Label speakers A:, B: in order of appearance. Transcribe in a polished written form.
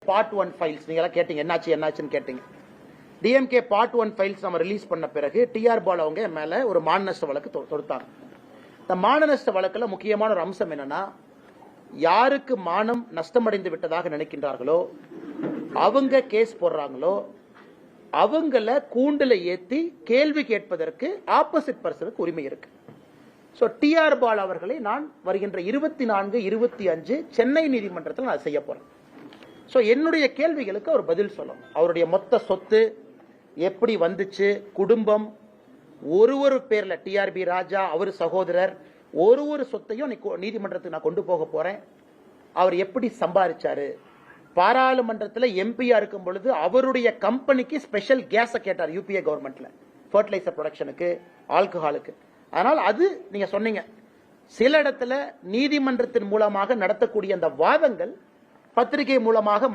A: Part 1 files நீங்க எல்லாம் கேட்டீங்க, என்னாச்சுன்னு கேட்டீங்க. டிஎம்கே பார்ட் 1 ஃபைல்ஸ் நம்ம ரிலீஸ் பண்ண பிறகு டிஆர் பால் அவங்க மேல ஒரு மான நஷ்ட வழக்கு தொடுத்தாங்க. இந்த மான நஷ்ட வழக்குல முக்கியமான ஒரு அம்சம் என்னன்னா, யாருக்கு மானம் நஷ்டமடைந்து விட்டதாக நினைக்கின்றார்களோ அவங்க கேஸ் போடுறாங்களோ அவங்கள கூண்டுல ஏத்தி கேள்வி கேட்பதற்கு ஆப்போசிட் பர்சனுக்கு உரிமை இருக்கு. சோ டிஆர் பால் அவர்களை நான் வருகின்ற 24, 25 சென்னை நீதிமன்றத்தில் நான் செய்ய போறேன். சோ என்னுடைய கேள்விகளுக்கு அவர் பதில் சொல்லணும். அவருடைய மொத்த சொத்து எப்படி வந்துச்சு, குடும்பம், ஒரு பேர்ல டிஆர்பி ராஜா அவர் சகோதரர் ஒரு சொத்தையும் நீதிமன்றத்துக்கு நான் கொண்டு போக போறேன். அவர் எப்படி சம்பாதிச்சாரு, பாராளுமன்றத்தில் எம்பியா இருக்கும் பொழுது அவருடைய கம்பெனிக்கு ஸ்பெஷல் கேஸ கேட்டார் யூபிஏ கவர்மெண்ட்ல, ஃபர்டிலைசர் ப்ரொடக்ஷனுக்கு, ஆல்கஹாலுக்கு. அதனால் அது நீங்க சொன்னீங்க, சில இடத்துல நீதிமன்றத்தின் மூலமாக நடத்தக்கூடிய அந்த வாதங்கள் பத்திரிகை மூலமாக